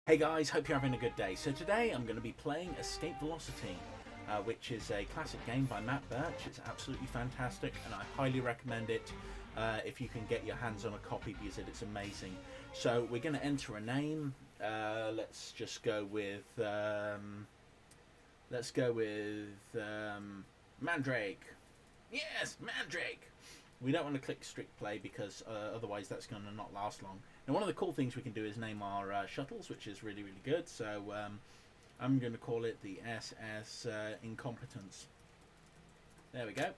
Hey guys, hope you're having a good day. So today I'm going to be playing Escape Velocity, which is a classic game by Matt Birch. It's absolutely fantastic and I highly recommend it if you can get your hands on a copy because it's amazing. So we're going to enter a name. Let's just go with Mandrake. Yes, Mandrake. We don't want to click strict play because otherwise that's going to not last long. Now one of the cool things we can do is name our shuttles, which is really good. So I'm going to call it the SS Incompetence. There we go.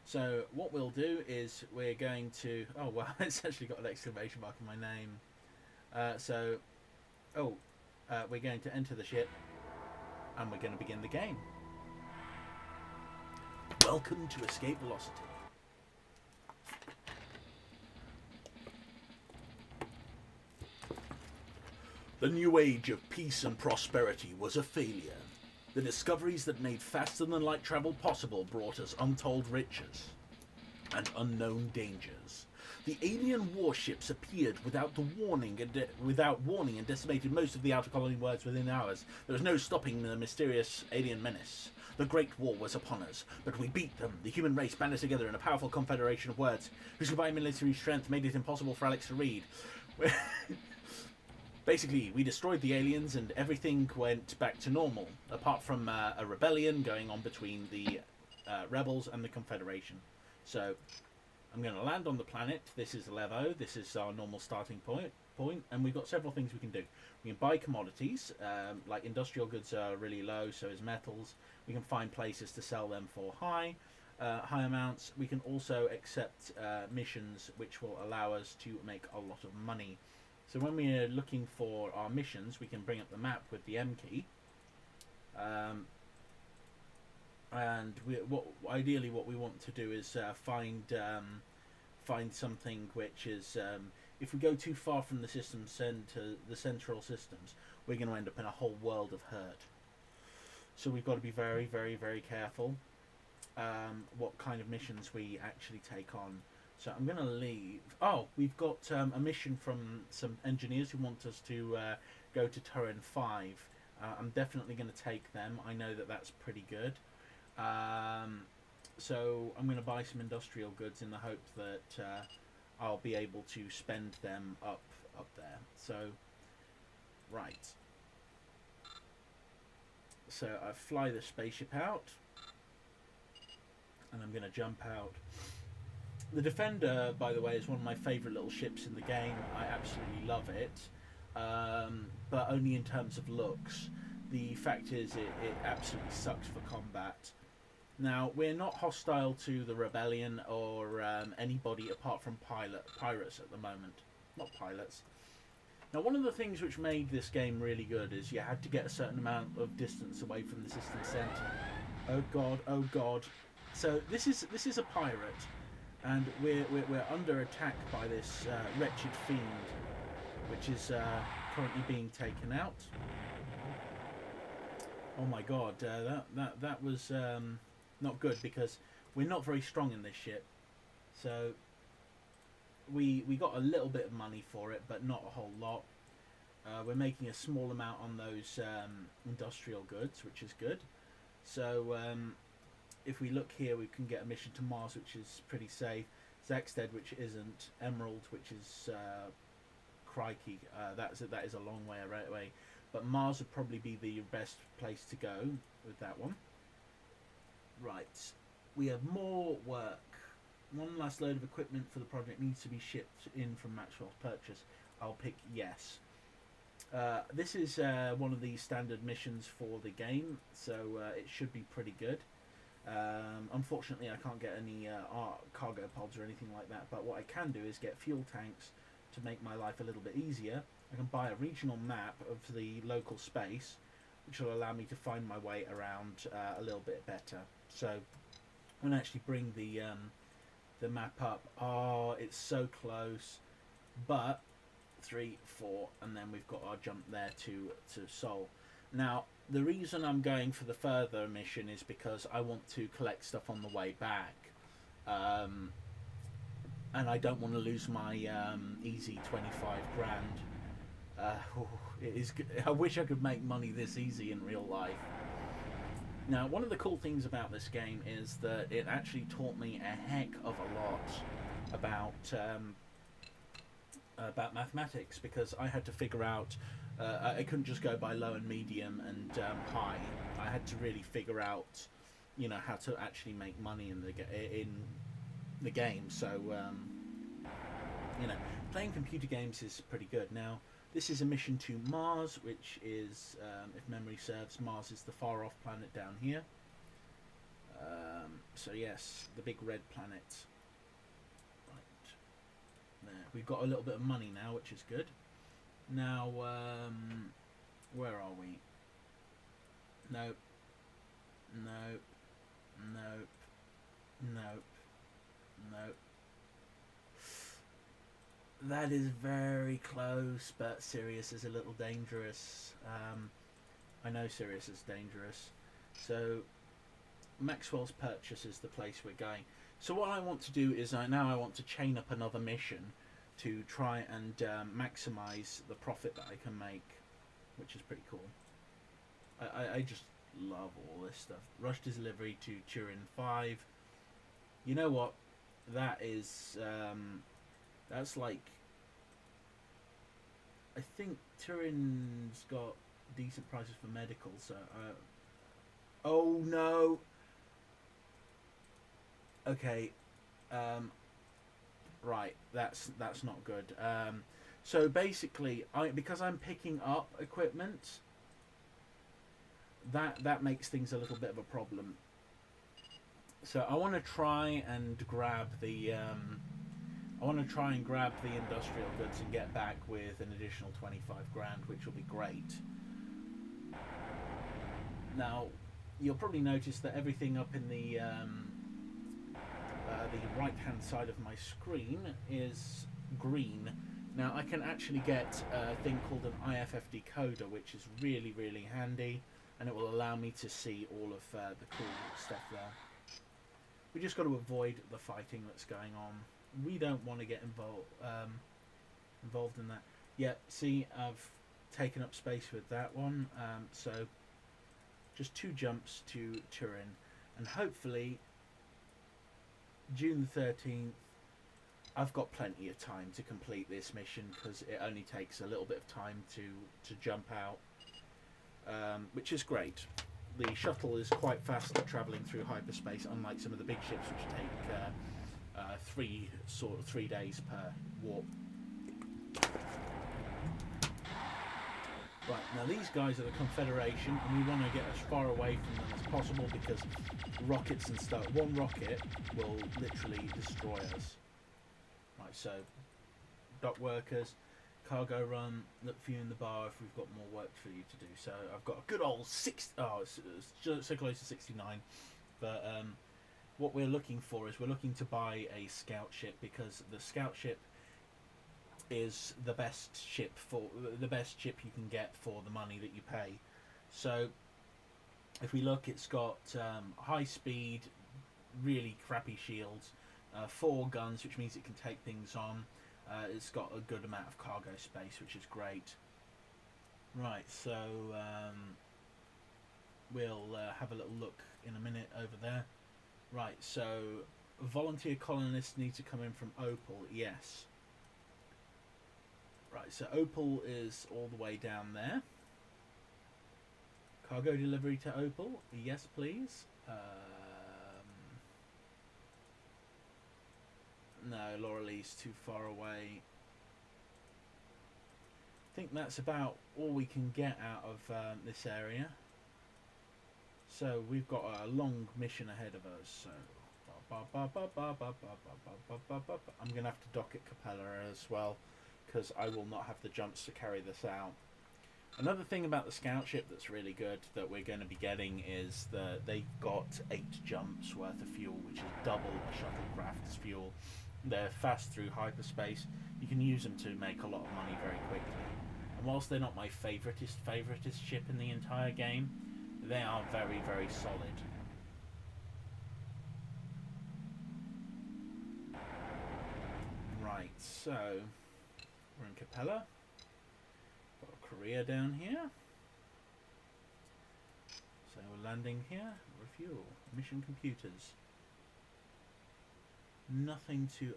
So what we'll do is we're going to... Oh wow, it's actually got an exclamation mark in my name. We're going to enter the ship and we're going to begin the game. Welcome to Escape Velocity. The new age of peace and prosperity was a failure. The discoveries that made faster-than-light travel possible brought us untold riches and unknown dangers. The alien warships appeared without warning and decimated most of the outer colony worlds within hours. There was no stopping the mysterious alien menace. The Great War was upon us, but we beat them. The human race banded together in a powerful confederation of words whose combined military strength made it impossible for Alex to read. Basically, we destroyed the aliens and everything went back to normal, apart from a rebellion going on between the rebels and the Confederation. So, I'm going to land on the planet. This is Levo. This is our normal starting point, and we've got several things we can do. We can buy commodities, like industrial goods are really low, so is metals. We can find places to sell them for high amounts. We can also accept missions, which will allow us to make a lot of money. So when we are looking for our missions, we can bring up the map with the M key. Ideally what we want to do is find something which is, if we go too far from the system center, the central systems, we're going to end up in a whole world of hurt. So we've got to be very careful what kind of missions we actually take on. So I'm going to leave. Oh, we've got a mission from some engineers who want us to go to Turin 5. I'm definitely going to take them. I know that that's pretty good. So I'm going to buy some industrial goods in the hope that I'll be able to spend them up there. So, right. So I fly the spaceship out. And I'm going to jump out. The Defender, by the way, is one of my favourite little ships in the game. I absolutely love it, but only in terms of looks. The fact is, it absolutely sucks for combat. Now, we're not hostile to the Rebellion or anybody apart from pirates at the moment. Not pilots. Now, one of the things which made this game really good is you had to get a certain amount of distance away from the system centre. Oh god, oh god. So this is a pirate. And we're under attack by this wretched fiend, which is currently being taken out. Oh my god, that was not good because we're not very strong in this ship. So we got a little bit of money for it, but not a whole lot. We're making a small amount on those industrial goods, which is good. So if we look here, we can get a mission to Mars, which is pretty safe. Zaxted, which isn't. Emerald, which is crikey. That is a long way away. But Mars would probably be the best place to go with that one. Right. We have more work. One last load of equipment for the project needs to be shipped in from Maxwell's purchase. I'll pick yes. This is one of the standard missions for the game, so it should be pretty good. Unfortunately I can't get any cargo pods or anything like that, but what I can do is get fuel tanks to make my life a little bit easier. I can buy a regional map of the local space, which will allow me to find my way around a little bit better. So I'm going to actually bring the map up. Oh, it's so close, but 3, 4, and then we've got our jump there to Seoul. Now, the reason I'm going for the further mission is because I want to collect stuff on the way back. And I don't want to lose my easy 25 grand. It is. I wish I could make money this easy in real life. Now, one of the cool things about this game is that it actually taught me a heck of a lot about mathematics, because I had to figure out. I couldn't just go by low and medium and high. I had to really figure out, how to actually make money in the game. So, playing computer games is pretty good. Now, this is a mission to Mars, which is, if memory serves, Mars is the far off planet down here. So yes, the big red planet. Right there, we've got a little bit of money now, which is good. Now, where are we? Nope. Nope. Nope. Nope. Nope. That is very close, but Sirius is a little dangerous. I know Sirius is dangerous. So, Maxwell's Purchase is the place we're going. So what I want to do is I want to chain up another mission to try and maximize the profit that I can make, which is pretty cool. I just love all this stuff. Rush delivery to Turin 5. You know what? That is... that's like, I think Turin's got decent prices for medical, so oh no. Okay, right, that's not good. So basically, because I'm picking up equipment, that makes things a little bit of a problem. So I want to try and grab the industrial goods and get back with an additional 25 grand, which will be great. Now, you'll probably notice that everything up in the right-hand side of my screen is green. Now, I can actually get a thing called an IFF decoder, which is really, really handy, and it will allow me to see all of the cool stuff there. We just got to avoid the fighting that's going on. We don't want to get involved in that. Yeah, see, I've taken up space with that one. So just 2 jumps to Turin, and hopefully June the 13th, I've got plenty of time to complete this mission, because it only takes a little bit of time to jump out, which is great. The shuttle is quite fast at travelling through hyperspace, unlike some of the big ships which take 3 days per warp. Right, now these guys are the Confederation, and we want to get as far away from them as possible, because rockets and stuff, one rocket will literally destroy us. Right, so dock workers, cargo run, look for you in the bar if we've got more work for you to do. So I've got a good old it's so close to 69, but what we're looking for is we're looking to buy a scout ship, because the scout ship is the best ship you can get for the money that you pay. So if we look, it's got high speed, really crappy shields, 4 guns, which means it can take things on. It's got a good amount of cargo space, which is great. Right, so we'll have a little look in a minute over there. Right, so volunteer colonists need to come in from Opal, yes. Right, so Opal is all the way down there. Cargo delivery to Opal, yes please. No, Lauralee's too far away. I think that's about all we can get out of this area. So we've got a long mission ahead of us. So I'm going to have to dock at Capella as well, because I will not have the jumps to carry this out. Another thing about the scout ship that's really good that we're going to be getting is that they've got 8 jumps worth of fuel, which is double a shuttlecraft's fuel. They're fast through hyperspace. You can use them to make a lot of money very quickly. And whilst they're not my favoritist ship in the entire game, they are very, very solid. Right, so we're in Capella. Got a Korea down here. So we're landing here. Refuel. Mission computers. Nothing to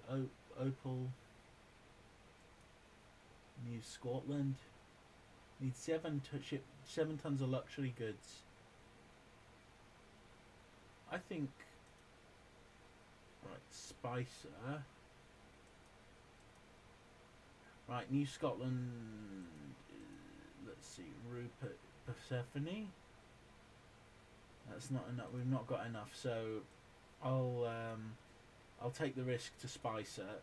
Opal. New Scotland. Need 7 tons of luxury goods. I think. Right, Spicer. Right, New Scotland. Let's see, Rupert, Persephone. That's not enough. We've not got enough, so I'll take the risk to Spicer.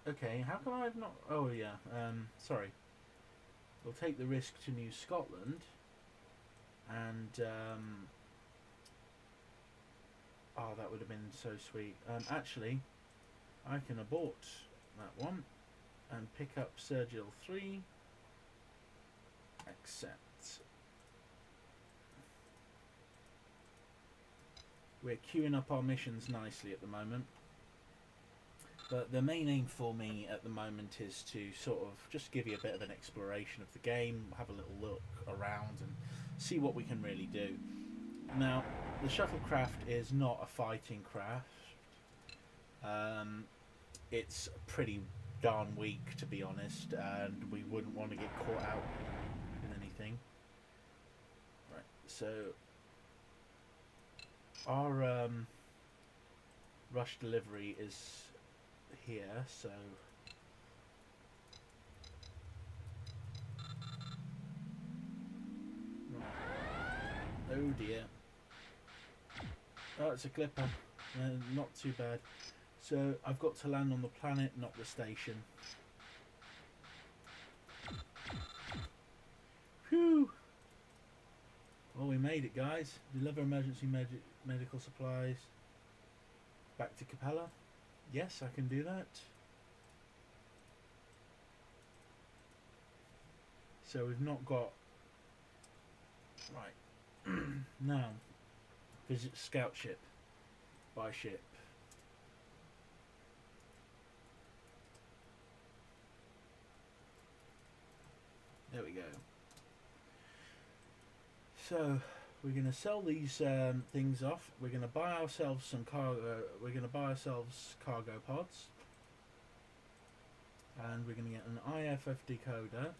Okay, how come I've not? Oh yeah, sorry. We'll take the risk to New Scotland, and oh, that would have been so sweet. Actually, I can abort that one and pick up Sergil 3. Accept. We're queuing up our missions nicely at the moment. But the main aim for me at the moment is to sort of just give you a bit of an exploration of the game, have a little look around and see what we can really do. Now, the shuttlecraft is not a fighting craft. It's pretty darn weak, to be honest, and we wouldn't want to get caught out in anything. Right, so our rush delivery is here, so oh dear. Oh, it's a clipper. Not too bad. So I've got to land on the planet, not the station. Whew. Well, we made it, guys. Deliver emergency medical supplies. Back to Capella. Yes, I can do that. So we've not got... Right. Now, visit scout ship. Buy ship. There we go. So we're going to sell these things off. We're going to buy ourselves some cargo. We're going to buy ourselves cargo pods, and we're going to get an IFF decoder,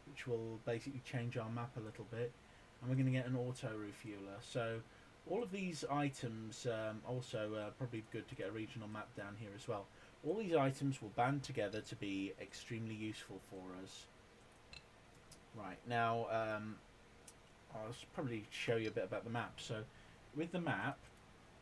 which will basically change our map a little bit, and we're going to get an auto refueler. So all of these items, also probably good to get a regional map down here as well. All these items will band together to be extremely useful for us. Right, now I'll probably show you a bit about the map. So with the map,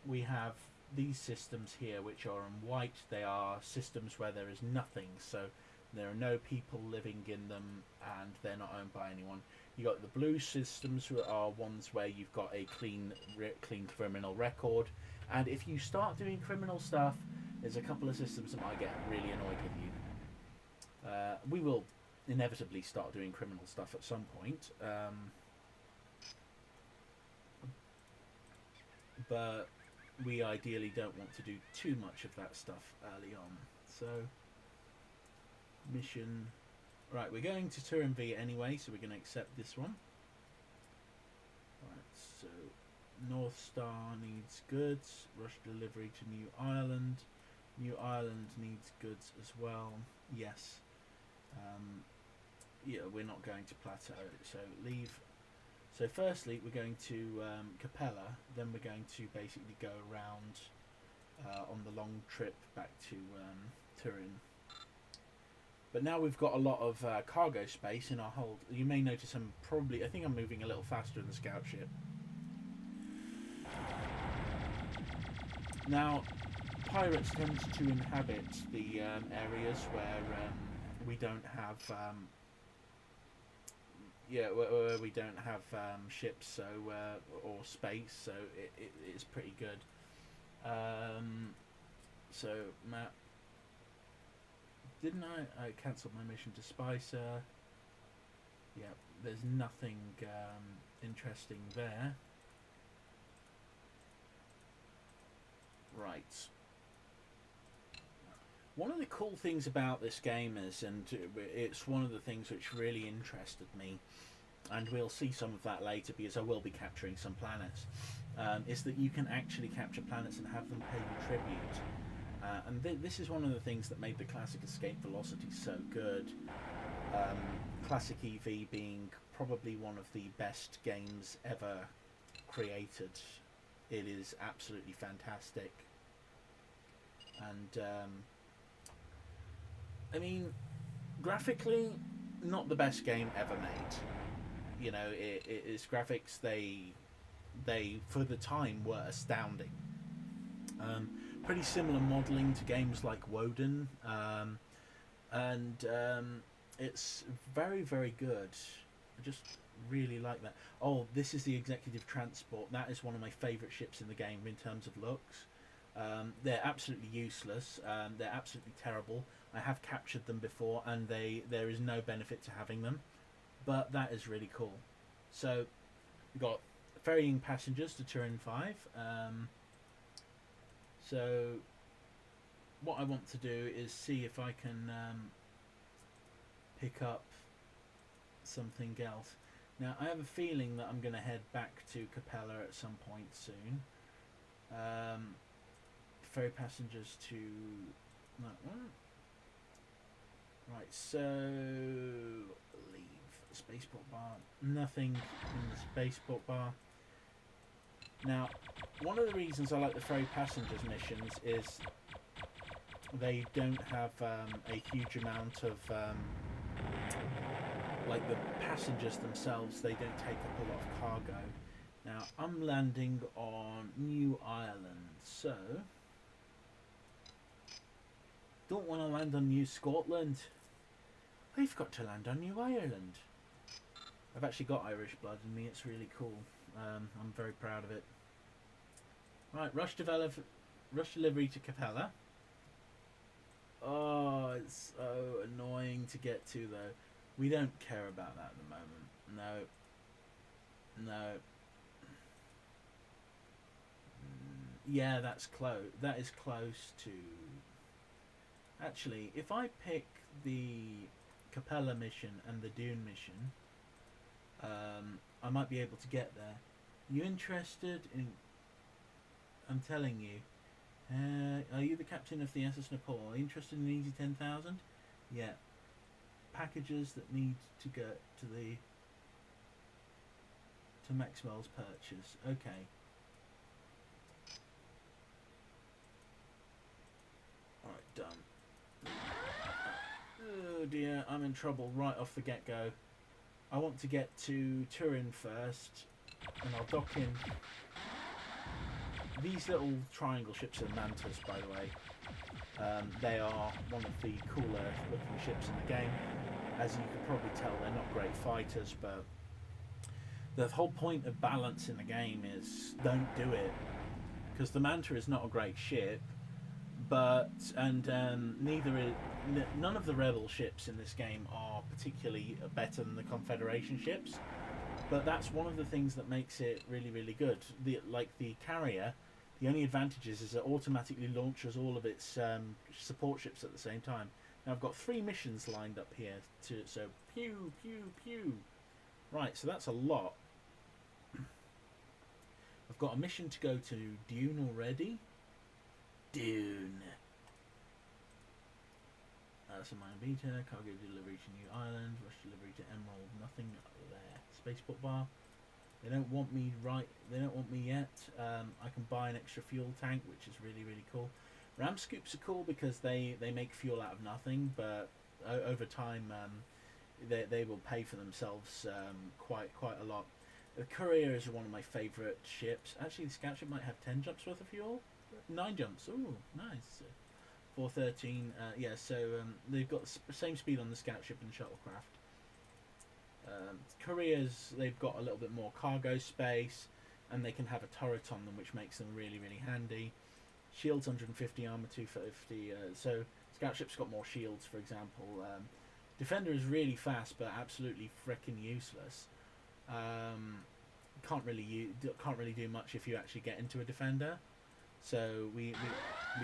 we have these systems here which are in white. They are systems where there is nothing, so there are no people living in them and they're not owned by anyone. You got the blue systems, who are ones where you've got a clean criminal record, and if you start doing criminal stuff, there's a couple of systems that might get really annoyed with you. We will inevitably start doing criminal stuff at some point, but we ideally don't want to do too much of that stuff early on. So mission, right, we're going to Turin V anyway, so we're going to accept this one. Right, so North Star needs goods, rush delivery to New Ireland. New Ireland needs goods as well. Yes. Yeah, we're not going to Plateau, so leave. So firstly, we're going to Capella, then we're going to basically go around on the long trip back to Turin. But now we've got a lot of cargo space in our hold. You may notice I think I'm moving a little faster in the scout ship. Now, pirates tend to inhabit the areas where we don't have where we don't have ships, so or space, so it's pretty good. So map, didn't I cancelled my mission to Spicer? Yeah, there's nothing interesting there. Right. One of the cool things about this game is, and it's one of the things which really interested me, and we'll see some of that later because I will be capturing some planets, is that you can actually capture planets and have them pay you tribute. This is one of the things that made the classic Escape Velocity so good. Um, classic EV being probably one of the best games ever created. It is absolutely fantastic. And I mean, graphically, not the best game ever made. You know, it is graphics. They for the time were astounding. Um, Pretty similar modelling to games like Woden, and it's very very good. I just really like that. Oh, this is the executive transport. That is one of my favourite ships in the game in terms of looks. They're absolutely useless. They're absolutely terrible. I have captured them before, and there is no benefit to having them. But that is really cool. So we've got ferrying passengers to Turin 5. So what I want to do is see if I can pick up something else. Now I have a feeling that I'm going to head back to Capella at some point soon. Ferry passengers to that one. Right, so leave the spaceport bar. Nothing in the spaceport bar. Now, one of the reasons I like the ferry passengers missions is they don't have a huge amount of like the passengers themselves. They don't take up a lot of cargo. Now, I'm landing on New Ireland, so don't want to land on New Scotland. We've got to land on New Ireland. I've actually got Irish blood in me. It's really cool. I'm very proud of it. Right, rush delivery to Capella. Oh, it's so annoying to get to though. We don't care about that at the moment. No. Yeah, that's close. That is close to. Actually, if I pick the Capella mission and the Dune mission, I might be able to get there. You interested in? I'm telling you. Are you the captain of the SS Nepal? Are you interested in Easy 10,000? Yeah. Packages that need to go to Maxwell's purchase. Okay. Alright, done. Oh dear, I'm in trouble right off the get-go. I want to get to Turin first, and I'll dock in. These little triangle ships are mantas, by the way. They are one of the cooler looking ships in the game. As you could probably tell, they're not great fighters, but the whole point of balance in the game is don't do it. Because the Manta is not a great ship, but none of the rebel ships in this game are particularly better than the Confederation ships. But that's one of the things that makes it really, really good. Like the carrier, the only advantage is it automatically launches all of its support ships at the same time. Now I've got 3 missions lined up here, so pew, pew, pew. Right, so that's a lot. I've got a mission to go to Dune already. Dune. So mine beta, cargo delivery to New Ireland, rush delivery to Emerald, nothing there. Spaceport bar. They don't want me yet. I can buy an extra fuel tank, which is really, really cool. Ram scoops are cool because they make fuel out of nothing, but over time they will pay for themselves quite a lot. The Courier is one of my favourite ships. Actually, the scout ship might have 10 jumps worth of fuel. 9 jumps. Ooh, nice. 413. Yeah, so they've got the same speed on the scout ship and the shuttlecraft. Couriers, they've got a little bit more cargo space, and they can have a turret on them, which makes them really, really handy. Shields 150, armor 250. So scout ship's got more shields, for example. Defender is really fast, but absolutely frickin' useless. Can't really do much if you actually get into a defender. So we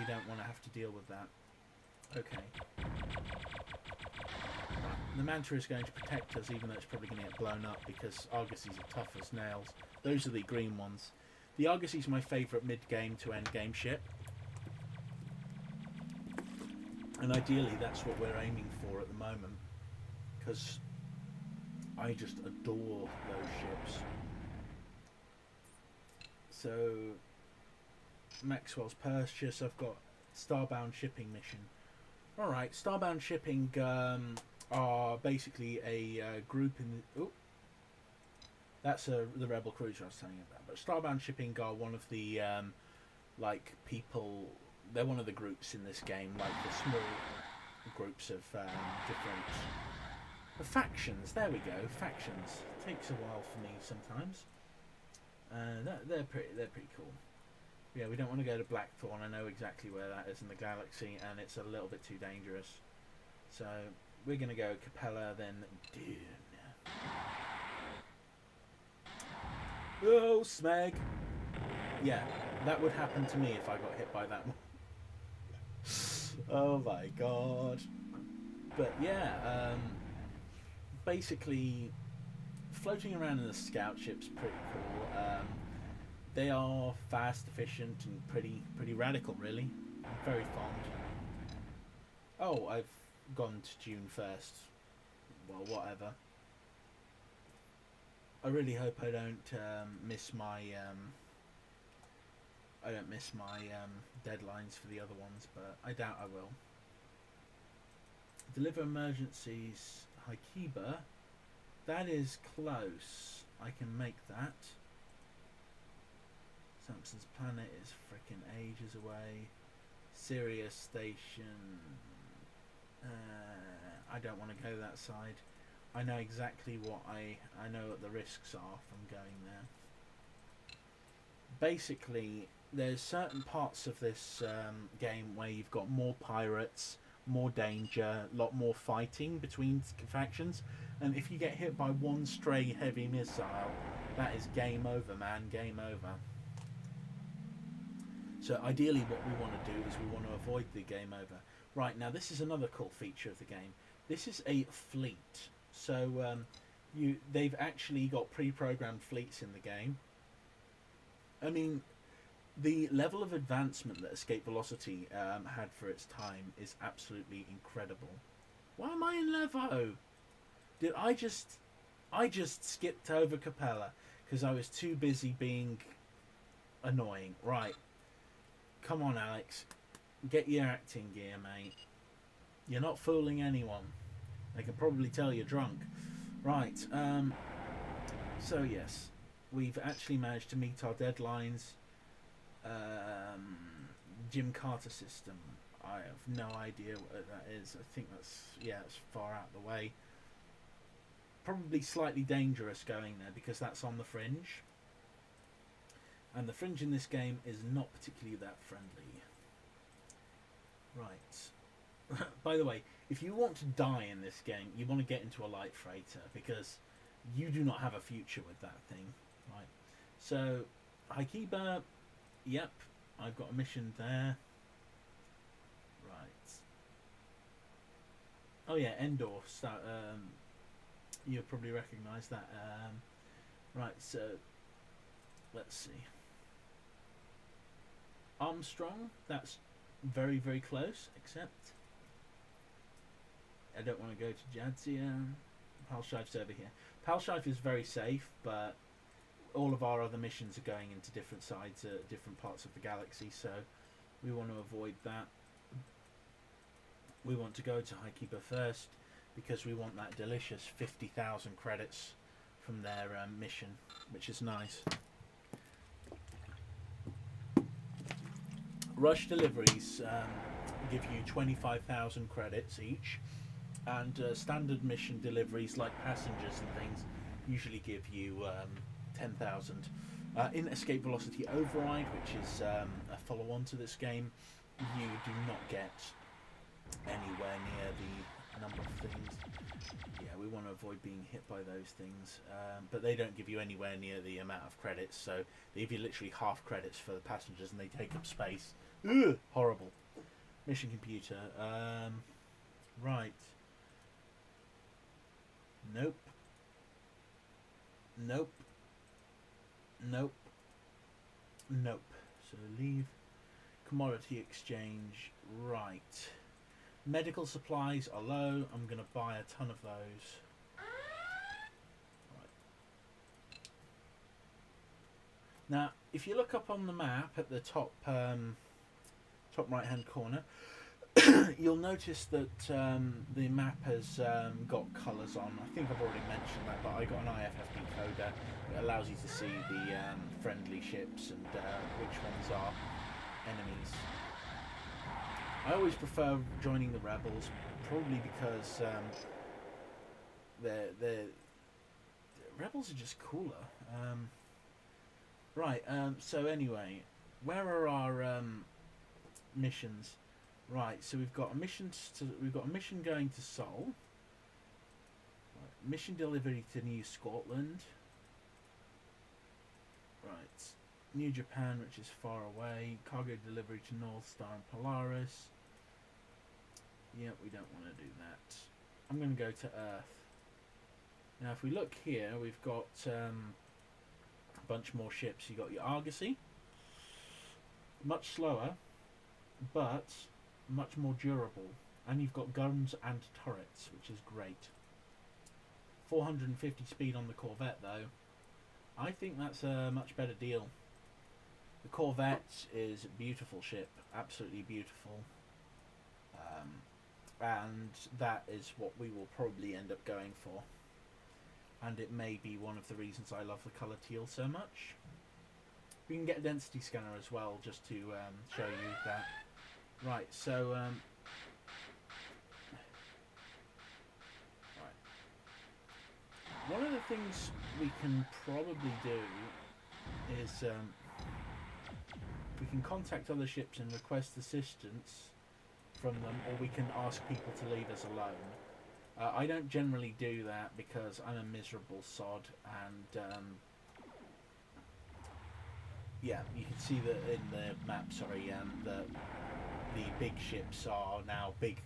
don't want to have to deal with that. Okay. The Manta is going to protect us, even though it's probably going to get blown up, because Argosies are tough as nails. Those are the green ones. The Argosy is my favourite mid-game to end-game ship. And ideally, that's what we're aiming for at the moment. Because I just adore those ships. So, Maxwell's purchase, I've got Starbound Shipping mission. Alright, Starbound Shipping are basically a group in the... Oh, that's the Rebel cruiser I was telling you about. But Starbound Shipping are one of the, like, people... They're one of the groups in this game, like the small groups of different... factions, there we go, factions. Takes a while for me sometimes. They're pretty cool. Yeah, we don't want to go to Blackthorn. I know exactly where that is in the galaxy, and it's a little bit too dangerous. So we're going to go Capella, then Dune. Oh, Smeg! Yeah, that would happen to me if I got hit by that one. Oh my god. But yeah, basically, floating around in the scout ship's pretty cool. They are fast, efficient, and pretty radical, really. I'm very fond. Oh, I've gone to June first. Well, whatever. I really hope I don't miss my deadlines for the other ones, but I doubt I will. Deliver emergencies, Haikiba. That is close. I can make that. Samson's planet is frickin' ages away. Sirius station. I don't want to go that side. I know exactly what I know what the risks are from going there. Basically, there's certain parts of this game where you've got more pirates, more danger, a lot more fighting between factions, and if you get hit by one stray heavy missile, that is game over, man, game over. So ideally what we want to do is we want to avoid the game over. Right, now this is another cool feature of the game. This is a fleet. So they've actually got pre-programmed fleets in the game. I mean, the level of advancement that Escape Velocity had for its time is absolutely incredible. Why am I in Levo? Did I just skipped over Capella because I was too busy being annoying. Right. Come on, Alex. Get your acting gear, mate. You're not fooling anyone. They can probably tell you're drunk. Right. So, yes. We've actually managed to meet our deadlines. Jim Carter system. I have no idea what that is. I think that's, yeah, it's far out of the way. Probably slightly dangerous going there because that's on the fringe. And the fringe in this game is not particularly that friendly. Right. By the way, if you want to die in this game, you want to get into a light freighter because you do not have a future with that thing. Right. So, Haikiba, yep, I've got a mission there. Right. Oh yeah, Endor. You'll probably recognise that. Right, so let's see. Armstrong, that's very, very close, except I don't want to go to Jadzia. Palshife's over here. Palshife is very safe, but all of our other missions are going into different sides, different parts of the galaxy, so we want to avoid that. We want to go to Haikiba first, because we want that delicious 50,000 credits from their mission, which is nice. Rush deliveries give you 25,000 credits each, and standard mission deliveries like passengers and things usually give you 10,000. In Escape Velocity Override, which is a follow-on to this game, you do not get anywhere near the number of things. Yeah, we want to avoid being hit by those things, but they don't give you anywhere near the amount of credits, so they give you literally half credits for the passengers and they take up space. Ugh, horrible. Mission computer. Right. Nope. Nope. Nope. Nope. So leave. Commodity exchange. Right. Medical supplies are low. I'm going to buy a ton of those. Right. Now, if you look up on the map at the top top right hand corner, you'll notice that the map has got colours on. I think I've already mentioned that, but I got an IFFP coder. It allows you to see the friendly ships and which ones are enemies. I always prefer joining the rebels, probably because the rebels are just cooler. Right. So anyway, where are our missions? Right, so we've got a mission going to Seoul. Right, mission delivery to New Scotland. Right, New Japan, which is far away. Cargo delivery to North Star and Polaris. Yep, we don't want to do that. I'm going to go to Earth. Now, if we look here, we've got a bunch more ships. You got your Argosy, much slower, but much more durable, and you've got guns and turrets, which is great. 450 speed on the Corvette, though. I think that's a much better deal. The Corvette is a beautiful ship, absolutely beautiful, and that is what we will probably end up going for. And it may be one of the reasons I love the colour teal so much. We can get a density scanner as well, just to show you that. Right, so right. One of the things we can probably do is we can contact other ships and request assistance from them, or we can ask people to leave us alone. I don't generally do that because I'm a miserable sod, and yeah, you can see that in the map. Sorry, the big ships are now big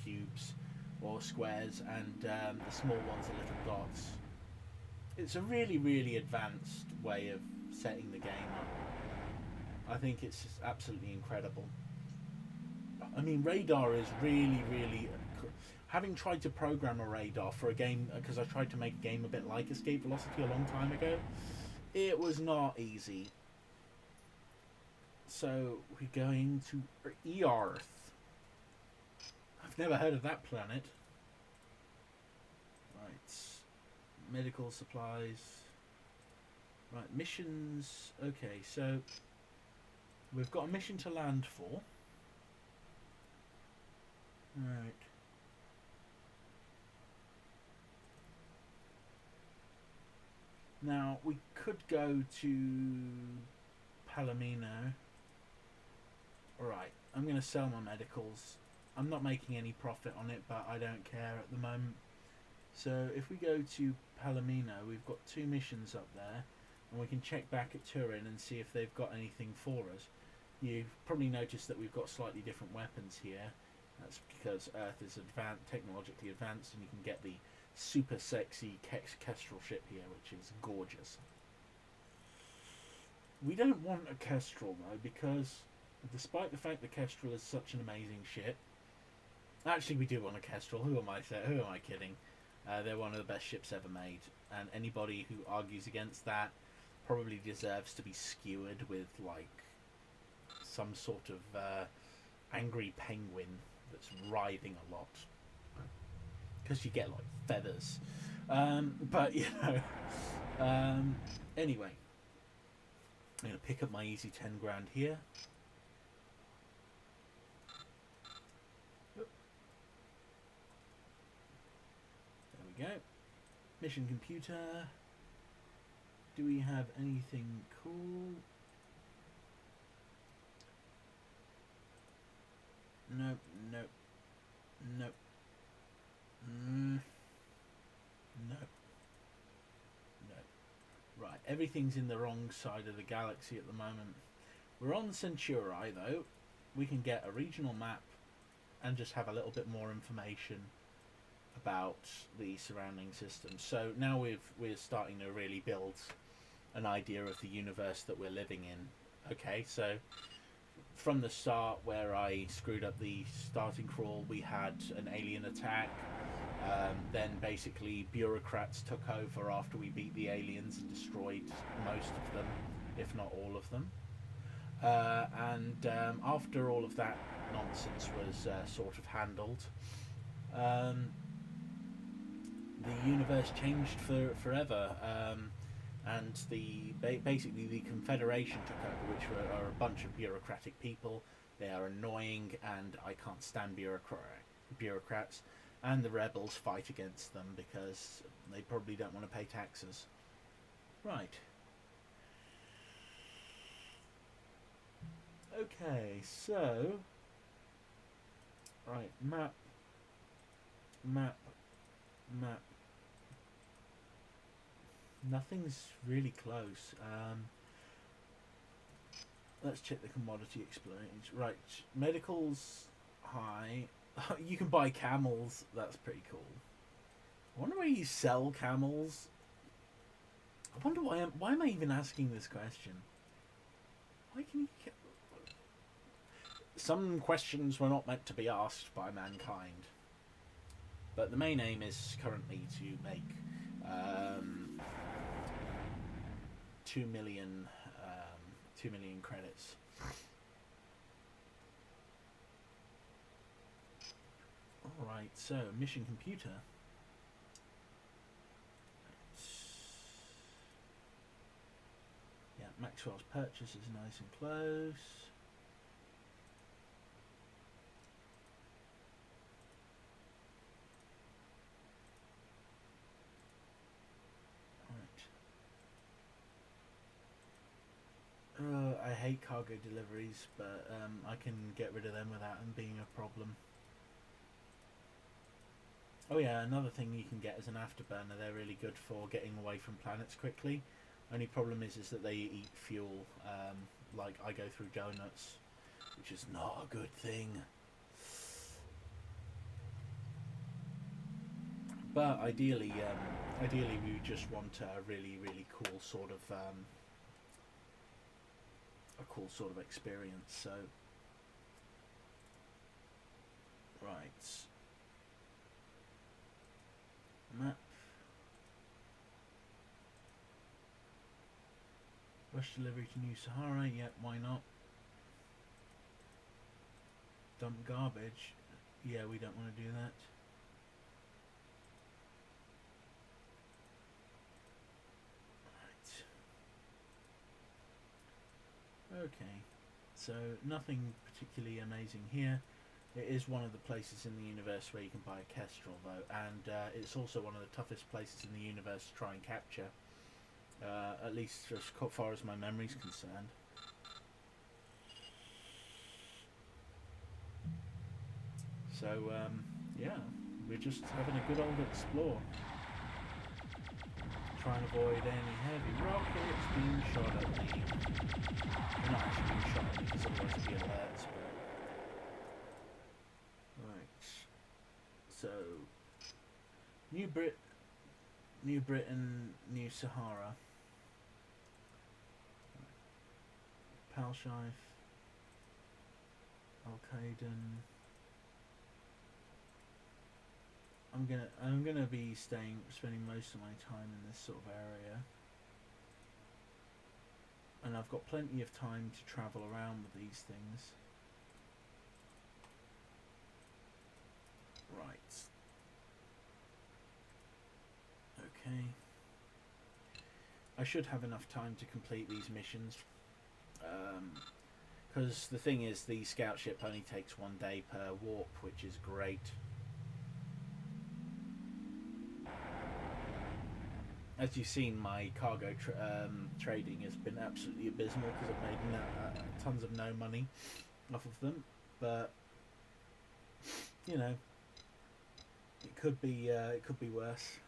cubes or squares, and the small ones are little dots. It's a really, really advanced way of setting the game up. I think it's just absolutely incredible. I mean, radar is really, really... Having tried to program a radar for a game, because I tried to make a game a bit like Escape Velocity a long time ago, it was not easy. So we're going to Earth. I've never heard of that planet. Right. Medical supplies. Right, missions. Okay, so we've got a mission to land for. Right. Now, we could go to Palomino. Alright, I'm going to sell my medicals. I'm not making any profit on it, but I don't care at the moment. So if we go to Palomino, we've got 2 missions up there, and we can check back at Turin and see if they've got anything for us. You've probably noticed that we've got slightly different weapons here. That's because Earth is technologically advanced, and you can get the super sexy Kestrel ship here, which is gorgeous. We don't want a Kestrel though, because despite the fact that Kestrel is such an amazing ship, actually we do want a Kestrel. Who am I kidding? They're one of the best ships ever made, and anybody who argues against that probably deserves to be skewered with like some sort of angry penguin that's writhing a lot, because you get like feathers. But you know, anyway, I'm gonna pick up my easy 10 grand here. There we go. Mission computer. Do we have anything cool? Nope, nope, nope. No. No. Right, everything's in the wrong side of the galaxy at the moment. We're on Centauri though. We can get a regional map and just have a little bit more information about the surrounding system. So now we're starting to really build an idea of the universe that we're living in. Okay, so from the start, where I screwed up the starting crawl, we had an alien attack. Then basically bureaucrats took over after we beat the aliens and destroyed most of them, if not all of them. And after all of that nonsense was sort of handled, the universe changed forever. And basically the Confederation took over, which are a bunch of bureaucratic people. They are annoying, and I can't stand bureaucrats. And the rebels fight against them because they probably don't want to pay taxes. Right. Okay, so... Right, map. Nothing's really close. Let's check the commodity exchange. Right, medical's high. You can buy camels. That's pretty cool. I wonder where you sell camels. I wonder why am I even asking this question? Why can you... Some questions were not meant to be asked by mankind. But the main aim is currently to make 2 million credits. Alright, so mission computer. Yeah, Maxwell's purchase is nice and close. I hate cargo deliveries, but I can get rid of them without them being a problem. Oh yeah, another thing you can get as an afterburner. They're really good for getting away from planets quickly. Only problem is that they eat fuel. Like I go through donuts, which is not a good thing. But ideally we just want a really cool sort of experience. So right, map. Rush delivery to New Sahara. Yep, why not? Dump garbage. Yeah, we don't want to do that. Okay, so nothing particularly amazing here. It is one of the places in the universe where you can buy a Kestrel though, and it's also one of the toughest places in the universe to try and capture, at least as far as my memory's concerned. So yeah, we're just having a good old explore. Try and avoid any heavy rockets being shot at me. They're not actually being shot at me because otherwise it'd be alerts. Right. So, New Britain, New Sahara. Palshife. Al-Qaeda. I'm gonna be spending most of my time in this sort of area, and I've got plenty of time to travel around with these things. Right. Okay. I should have enough time to complete these missions, because the thing is, the scout ship only takes 1 day per warp, which is great. As you've seen, my cargo trading has been absolutely abysmal because I've made tons of no money off of them. But you know, it could be worse.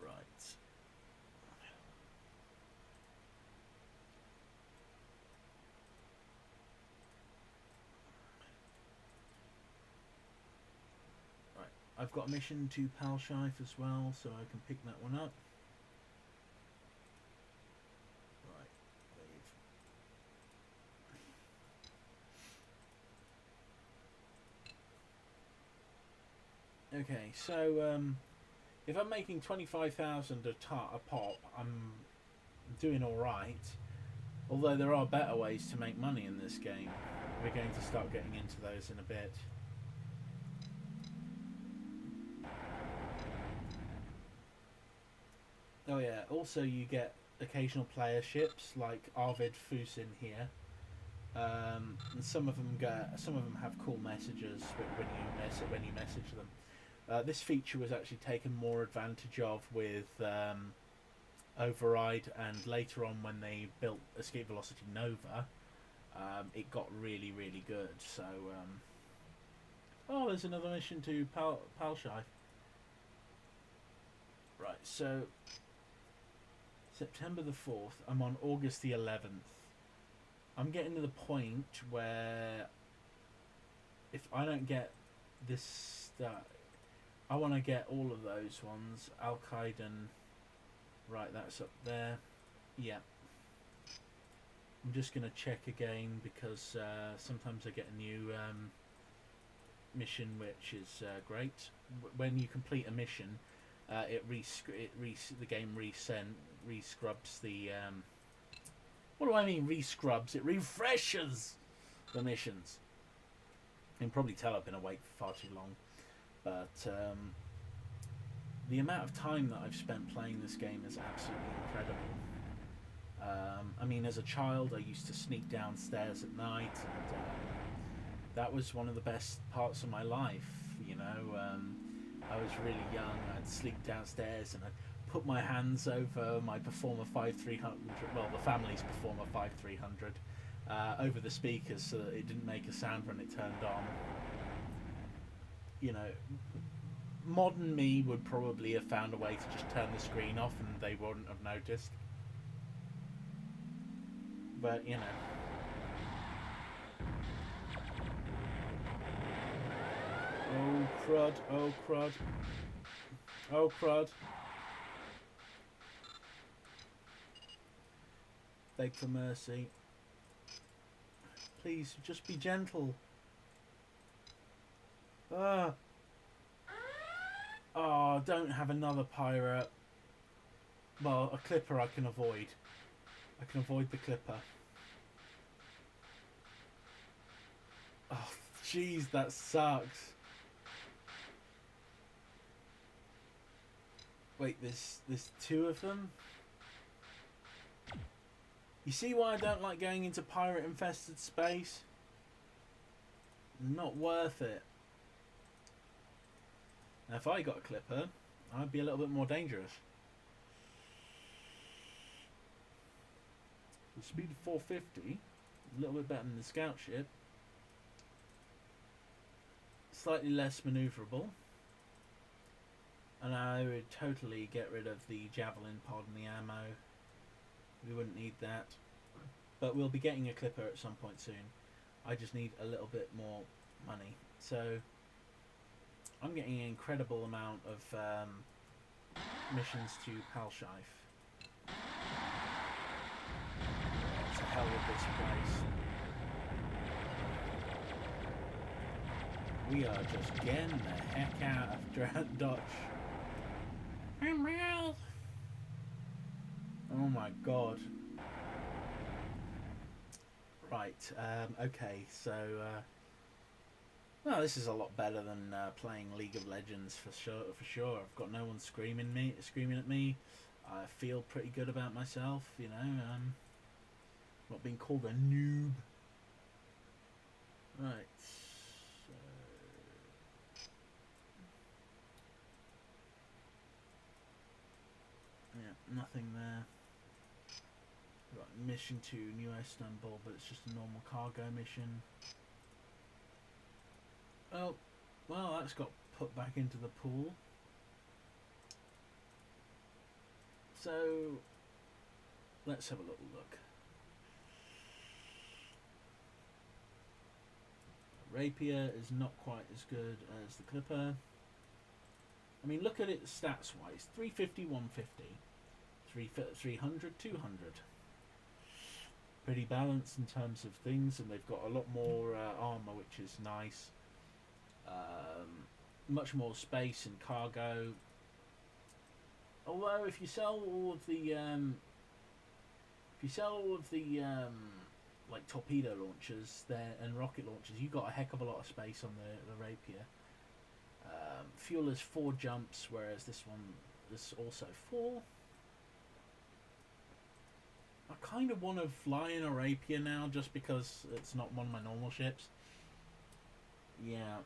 Right. I've got a mission to Palshife as well, so I can pick that one up. Right, leave. Okay, so if I'm making 25,000 a pop, I'm doing all right. Although there are better ways to make money in this game. We're going to start getting into those in a bit. Oh yeah, also you get occasional player ships like Arvid Fusin here. And some of them have cool messages when you message them. This feature was actually taken more advantage of with Override, and later on when they built Escape Velocity Nova, it got really, really good. So, oh, there's another mission to Palshife. Right, so September the 4th, I'm on August the 11th. I'm getting to the point where if I don't get this, I want to get all of those ones. Al-Qaeda. Right, that's up there. Yeah. I'm just going to check again because sometimes I get a new mission, which is great. When you complete a mission, the game rescrubs the... what do I mean rescrubs? It refreshes the missions. You can probably tell I've been awake for far too long. But... the amount of time that I've spent playing this game is absolutely incredible. I mean, as a child, I used to sneak downstairs at night, and that was one of the best parts of my life. You know, I was really young. I'd sneak downstairs and I'd put my hands over my Performer 5300, well, the family's Performer 5300, over the speakers so that it didn't make a sound when it turned on. You know, modern me would probably have found a way to just turn the screen off and they wouldn't have noticed. But, you know. Oh crud, oh crud. Oh crud. Beg for mercy. Please, just be gentle. Ah. Oh, don't have another pirate. Well, a clipper I can avoid. I can avoid the clipper. Oh, jeez, that sucks. Wait, there's two of them? You see why I don't like going into pirate-infested space? Not worth it. Now, if I got a clipper, I'd be a little bit more dangerous. The speed of 450, a little bit better than the scout ship. Slightly less manoeuvrable. And I would totally get rid of the javelin pod and the ammo. We wouldn't need that. But we'll be getting a clipper at some point soon. I just need a little bit more money. So I'm getting an incredible amount of missions to Palshife. To hell with this place. We are just getting the heck out of Dutch. Oh my god. Right, okay, so well, this is a lot better than playing League of Legends for sure. I've got no one screaming at me. I feel pretty good about myself, you know. Not being called a noob. Right. So yeah, nothing there. Right, mission to New Istanbul, but it's just a normal cargo mission. Oh, well, that's got put back into the pool. So, let's have a little look. Rapier is not quite as good as the Clipper. I mean, look at it stats wise: 350, 150, 300, 200. Pretty balanced in terms of things, and they've got a lot more armor, which is nice. Much more space and cargo. Although, if you sell all of the like torpedo launchers there and rocket launchers, you got a heck of a lot of space on the Rapier. Fuel is 4 jumps, whereas this one is also 4. I kind of want to fly in a Rapier now, just because it's not one of my normal ships. Yeah,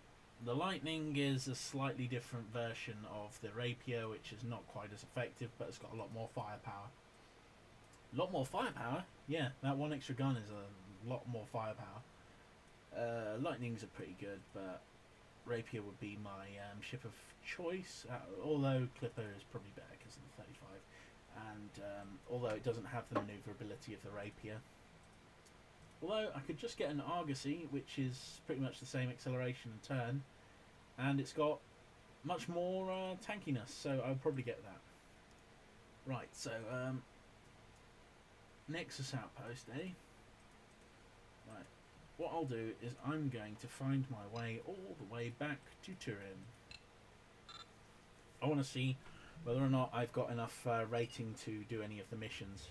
the Lightning is a slightly different version of the Rapier, which is not quite as effective, but it's got a lot more firepower. A lot more firepower? Yeah, that one extra gun is a lot more firepower. Lightnings are pretty good, but Rapier would be my ship of choice, although Clipper is probably better because of the 35. And although it doesn't have the manoeuvrability of the Rapier. Although I could just get an Argosy, which is pretty much the same acceleration and turn, and it's got much more tankiness, so I'll probably get that. Right, so Nexus Outpost, eh? Right, what I'll do is I'm going to find my way all the way back to Turin. I want to see whether or not I've got enough rating to do any of the missions.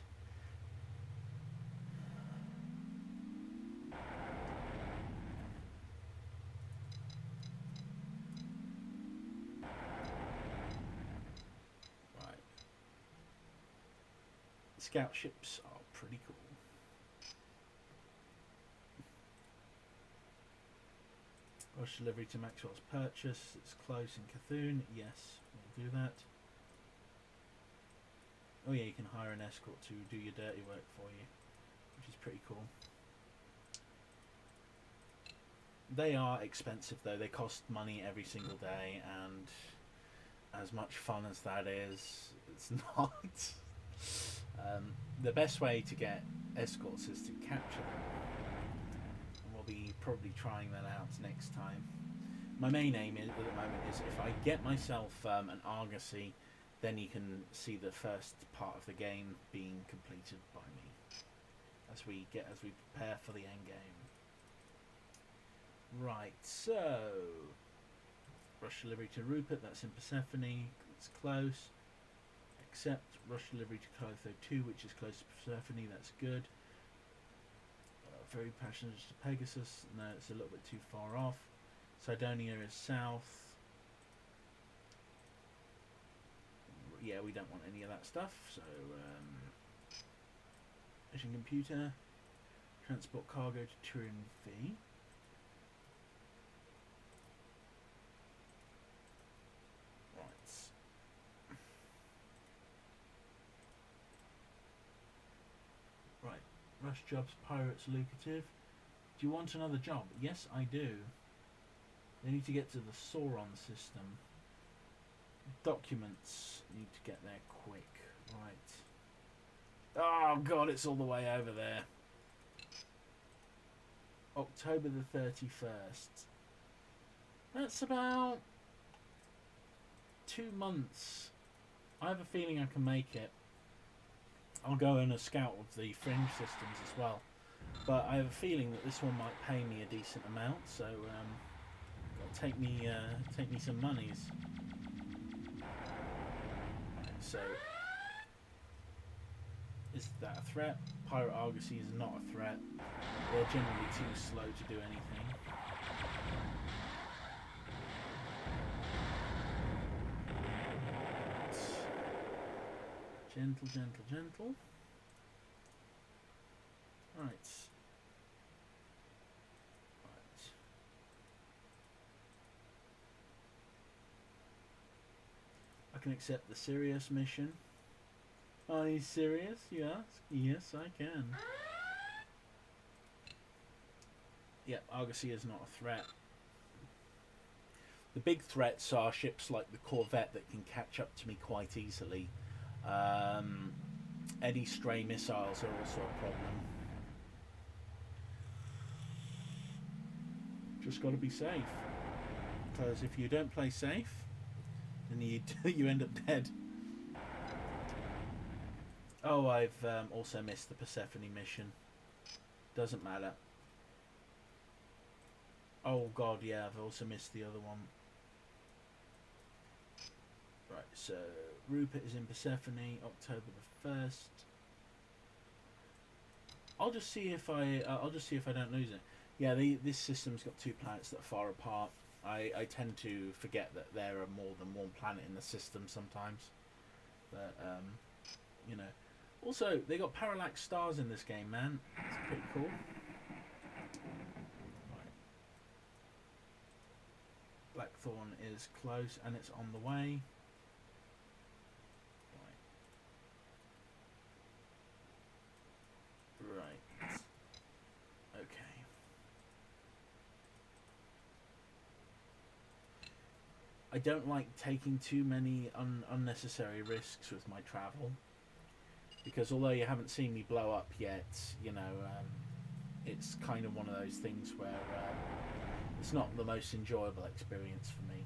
Right. Scout ships are pretty cool. Rush delivery to Maxwell's Purchase. It's close in Cthulhu. Yes, we'll do that. Oh yeah, you can hire an escort to do your dirty work for you, which is pretty cool. They are expensive though, they cost money every single day, and as much fun as that is, it's not. The best way to get escorts is to capture them, and we'll be probably trying that out next time. My main aim at the moment is if I get myself an Argosy, then you can see the first part of the game being completed by me as we prepare for the end game. Right, so rush delivery to Rupert, that's in Persephone, it's close. Accept rush delivery to Clotho 2, which is close to Persephone, that's good. Ferry passengers to Pegasus, no, it's a little bit too far off. Cydonia is south. Yeah, we don't want any of that stuff, so mission computer, transport cargo to Turin V. Right, rush jobs, pirates, lucrative. Do you want another job? Yes, I do. They need to get to the Sauron system. Documents need to get there quick. Right. Oh god, it's all the way over there. October the 31st. That's about 2 months. I have a feeling I can make it. I'll go on a scout of the fringe systems as well. But I have a feeling that this one might pay me a decent amount, so take me some monies. So, is that a threat? Pirate Argosy is not a threat. They're generally too slow to do anything. Gentle, gentle, gentle. Right. I can accept the Sirius mission. Are you serious? You ask? Yes, I can. Yep, Argosy is not a threat. The big threats are ships like the Corvette that can catch up to me quite easily. Any stray missiles are also a problem. Just got to be safe. Because if you don't play safe, and you you end up dead. Oh, I've also missed the Persephone mission. Doesn't matter. Oh god, yeah, I've also missed the other one. Right, so Rupert is in Persephone, October the 1st. I'll just see if I don't lose it. Yeah, this system's got 2 planets that are far apart. I tend to forget that there are more than one planet in the system sometimes. But you know. Also, they got parallax stars in this game, man. It's pretty cool. Right. Blackthorn is close and it's on the way. Right. Okay. I don't like taking too many unnecessary risks with my travel, because although you haven't seen me blow up yet, you know, it's kind of one of those things where it's not the most enjoyable experience for me.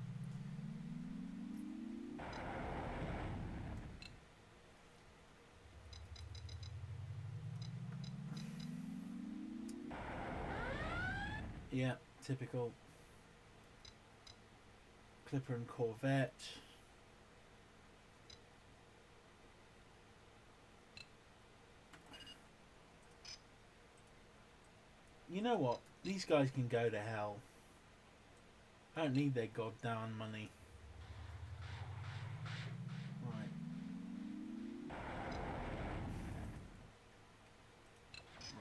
Yeah, typical. Clipper and Corvette. You know what? These guys can go to hell. I don't need their goddamn money. Right.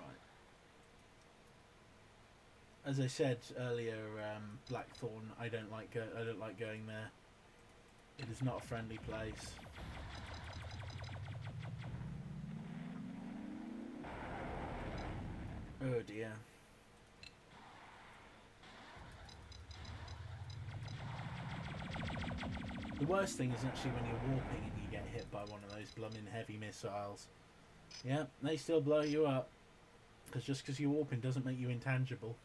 Right. As I said earlier, Blackthorn, I don't like going there. It is not a friendly place. Oh dear. The worst thing is actually when you're warping and you get hit by one of those blooming heavy missiles. Yeah, they still blow you up. Because just because you're warping doesn't make you intangible.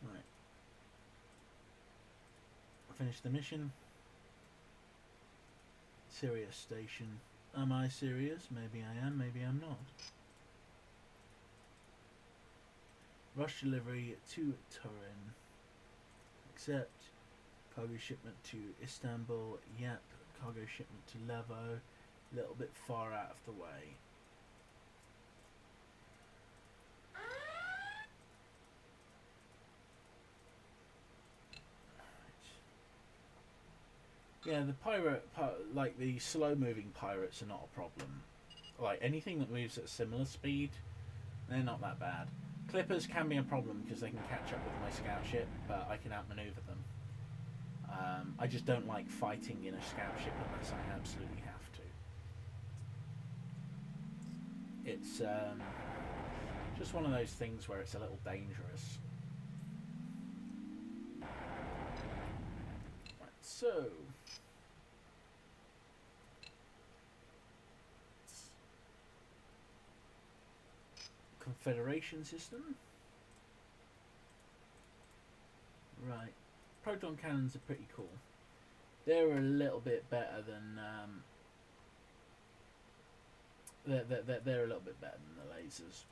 Right. Finish the mission. Sirius station. Am I serious? Maybe I am, maybe I'm not. Rush delivery to Turin. Accept. Cargo shipment to Istanbul. Yep. Cargo shipment to Levo. A little bit far out of the way. Yeah, the like the slow-moving pirates are not a problem. Like anything that moves at a similar speed, they're not that bad. Clippers can be a problem because they can catch up with my scout ship, but I can outmaneuver them. I just don't like fighting in a scout ship unless I absolutely have to. It's just one of those things where it's a little dangerous. Right, so Confederation system. Right. Proton cannons are pretty cool. They're a little bit better than they're a little bit better than the lasers.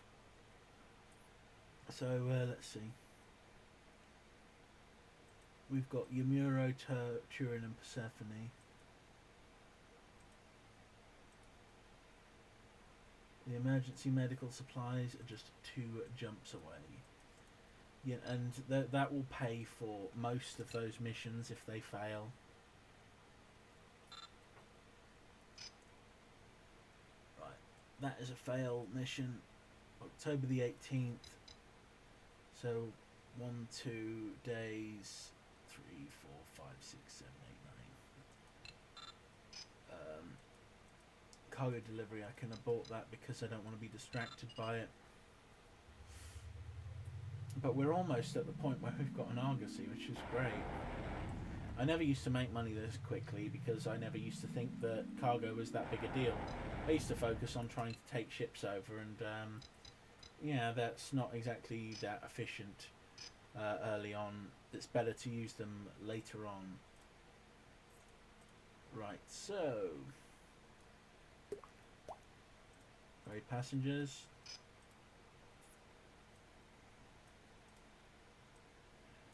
So let's see. We've got Yamuro, Turin, and Persephone. The emergency medical supplies are just 2 jumps away. Yeah, and that will pay for most of those missions if they fail. Right, that is a fail mission. October the 18th. So 1, 2 days, 3, 4, 5, 6, 7, 8, 9. Cargo delivery, I can abort that because I don't want to be distracted by it. But we're almost at the point where we've got an Argosy, which is great. I never used to make money this quickly because I never used to think that cargo was that big a deal. I used to focus on trying to take ships over, and yeah, that's not exactly that efficient early on. It's better to use them later on. Right, so ferry passengers.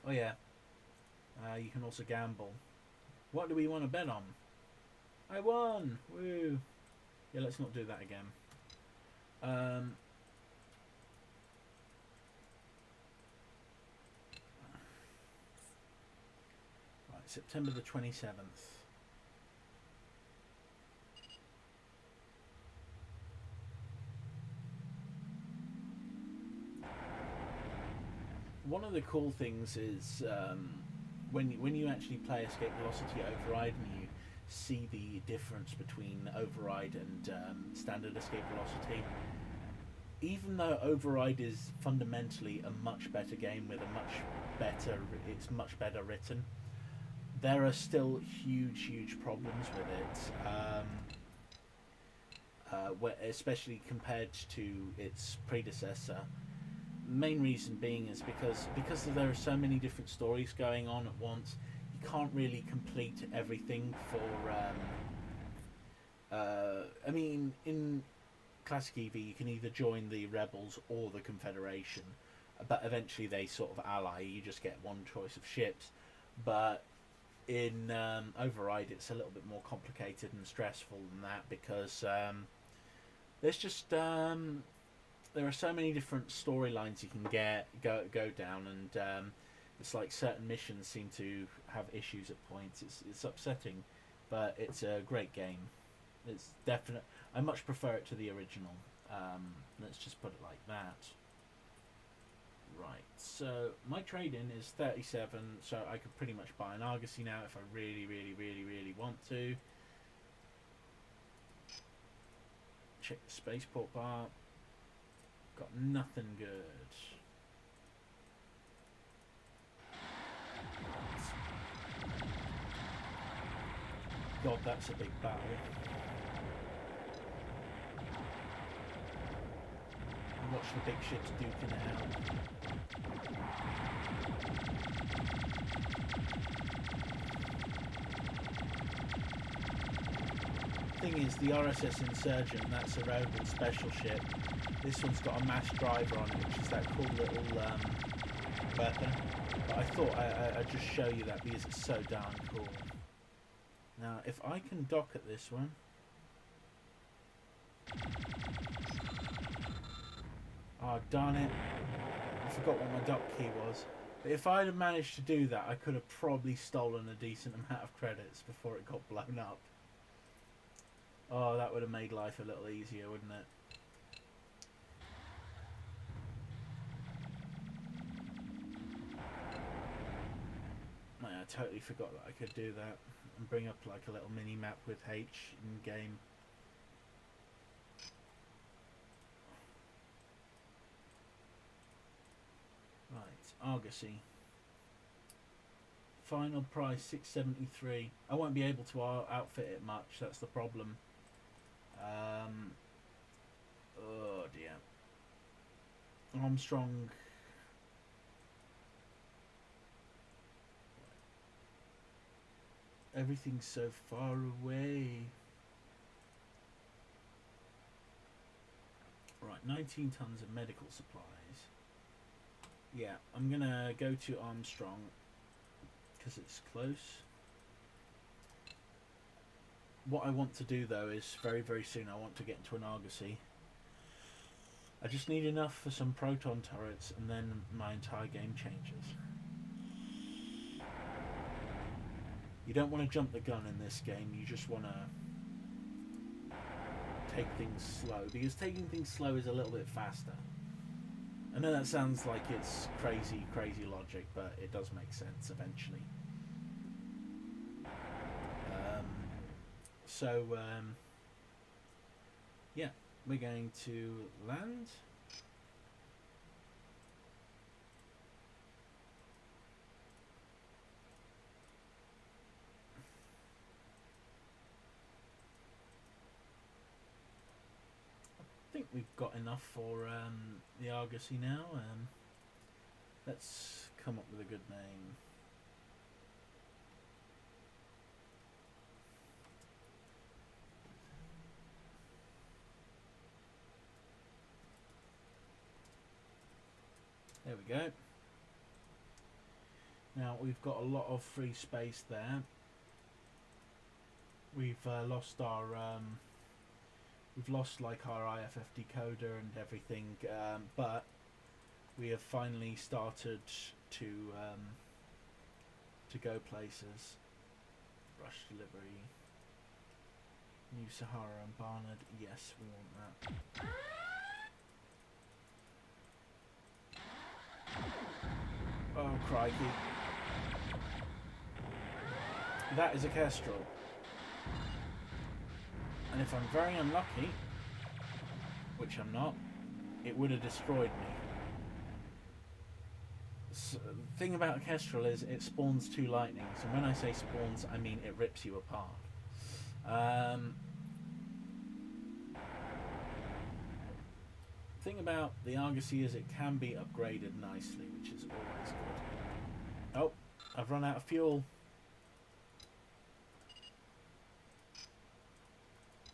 Oh yeah, you can also gamble. What do we want to bet on? I won! Woo! Yeah, let's not do that again. Right, September the 27th. One of the cool things is when you actually play Escape Velocity Override and you see the difference between Override and standard Escape Velocity. Even though Override is fundamentally a much better game with it's much better written, there are still huge problems with it, especially compared to its predecessor. Main reason being is because there are so many different stories going on at once. You can't really complete everything for. I mean, in Classic EV, you can either join the Rebels or the Confederation, but eventually they sort of ally. You just get one choice of ships, but in Override, it's a little bit more complicated and stressful than that because there's just there are so many different storylines you can go down, and it's like certain missions seem to have issues at points. It's upsetting, but it's a great game. It's definite. I much prefer it to the original. Let's just put it like that. Right. So my trade-in is 37, so I could pretty much buy an Argosy now if I really want to. Check the spaceport bar. Got nothing good. God, that's a big battle. Watch the big ships duking it out. Thing is, the RSS Insurgent, that's a Rebel special ship. This one's got a mass driver on it, which is that cool little weapon. But I thought I'd just show you that because it's so darn cool. Now, if I can dock at this one... Oh, darn it. I forgot what my dock key was. But if I'd have managed to do that, I could have probably stolen a decent amount of credits before it got blown up. Oh, that would have made life a little easier, wouldn't it? Man, I totally forgot that I could do that. And bring up like a little mini-map with H in-game. Right, Argosy. Final price $673. I won't be able to outfit it much. That's the problem. Oh dear. Armstrong. Everything's so far away. Right, 19 tons of medical supplies. Yeah, I'm gonna go to Armstrong because it's close. What I want to do though is very soon I want to get into an Argosy. I just need enough for some proton turrets and then my entire game changes. You don't want to jump the gun in this game, you just want to take things slow, because taking things slow is a little bit faster. I know that sounds like it's crazy logic, but it does make sense eventually. Yeah, we're going to land. I think we've got enough for the Argosy now. Let's come up with a good name. There we go. Now we've got a lot of free space there. We've lost our we've lost like our IFF decoder and everything, but we have finally started to go places. Rush delivery, New Sahara and Barnard. Yes, we want that. Oh crikey! That is a Kestrel. And if I'm very unlucky, which I'm not, it would have destroyed me. So, the thing about a Kestrel is it spawns 2 lightnings, and when I say spawns, I mean it rips you apart. Thing about the Argosy is it can be upgraded nicely, which is always good. Oh, I've run out of fuel.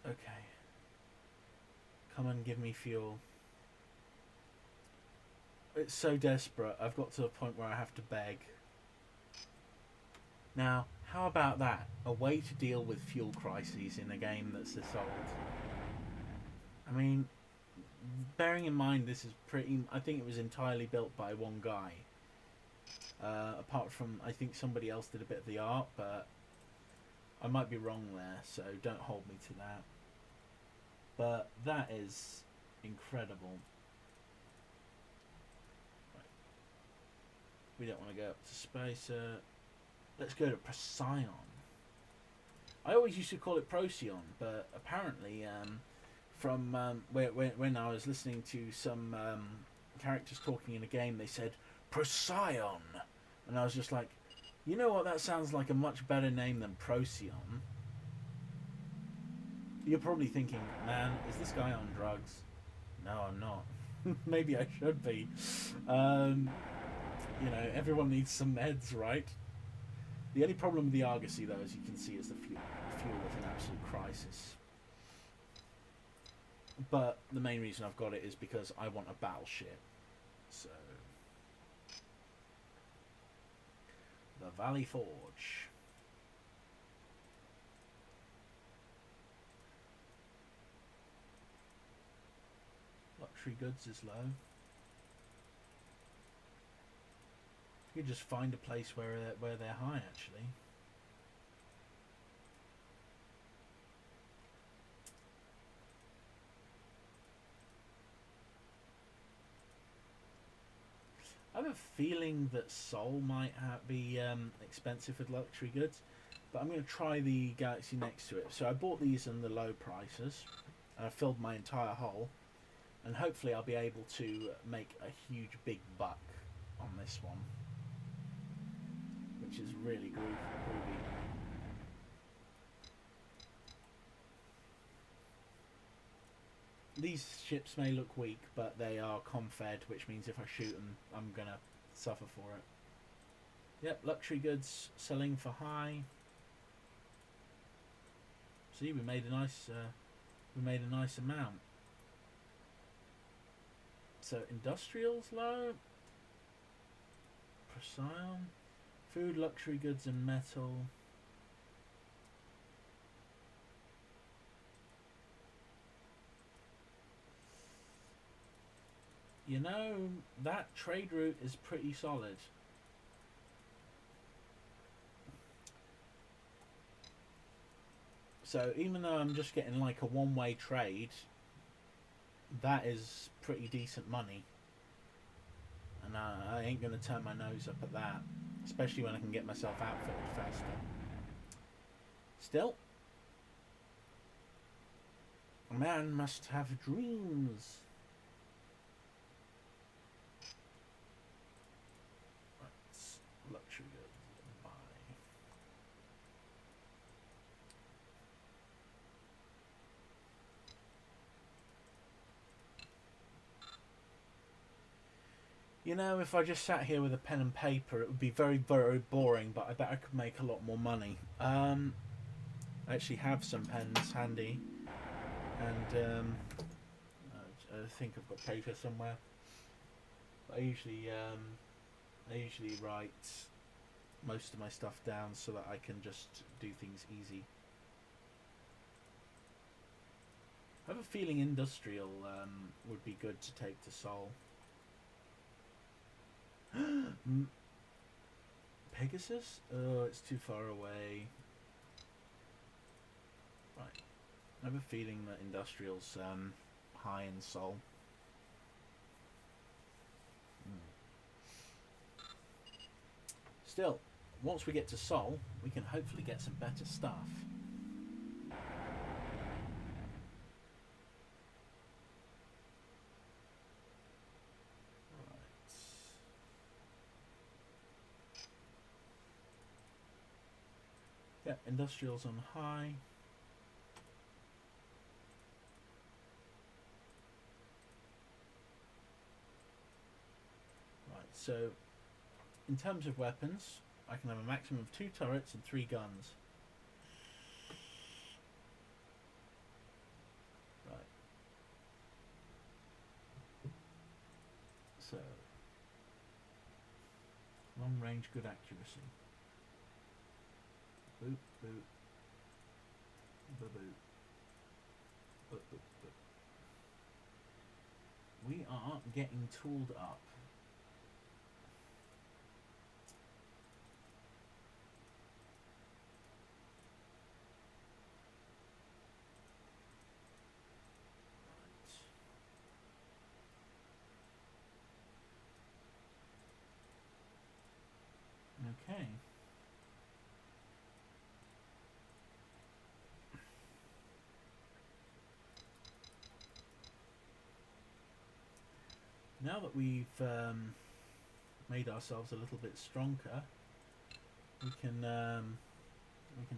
Okay. Come and give me fuel. It's so desperate, I've got to a point where I have to beg. Now, how about that? A way to deal with fuel crises in a game that's this old. I mean, bearing in mind this is pretty... I think it was entirely built by one guy. Apart from, I think somebody else did a bit of the art, but I might be wrong there, so don't hold me to that. But that is incredible. Right. We don't want to go up to space. Let's go to Procyon. I always used to call it Procyon, but apparently from when I was listening to some characters talking in a game, they said Procyon. And I was just like, you know what, that sounds like a much better name than Procyon. You're probably thinking, man, is this guy on drugs? No, I'm not. Maybe I should be. You know, everyone needs some meds, right? The only problem with the Argosy, though, as you can see, is the fuel. The fuel is an absolute crisis. But the main reason I've got it is because I want a battleship. So... the Valley Forge. Luxury goods is low. You just find a place where they're high, actually. I have a feeling that Seoul might be expensive with luxury goods, but I'm going to try the galaxy next to it. So I bought these in the low prices, and I filled my entire hull, and hopefully I'll be able to make a huge big buck on this one, which is really groovy. These ships may look weak, but they are com-fed, which means if I shoot them, I'm going to suffer for it. Yep, luxury goods selling for high. See, we made a nice amount. So industrials low. Procyon. Food, luxury goods, and metal. You know, that trade route is pretty solid. So even though I'm just getting like a one-way trade, that is pretty decent money. And I ain't going to turn my nose up at that. Especially when I can get myself outfitted faster. Still, a man must have dreams. Luxury goods, buy. You know, if I just sat here with a pen and paper, it would be very, very boring, but I bet I could make a lot more money. I actually have some pens handy, and I think I've got paper somewhere. I usually write most of my stuff down so that I can just do things easy. I have a feeling industrial would be good to take to Sol. Pegasus? Oh, it's too far away. Right. I have a feeling that industrial's high in Sol. Still, once we get to Sol, we can hopefully get some better stuff. Right. Yeah, industrial's on high. Right, so in terms of weapons, I can have a maximum of 2 turrets and 3 guns. Right. So, long range, good accuracy. Boop, boop. Boop, boop. Boop, boop, boop. We are getting tooled up. Okay. Now that we've made ourselves a little bit stronger, we can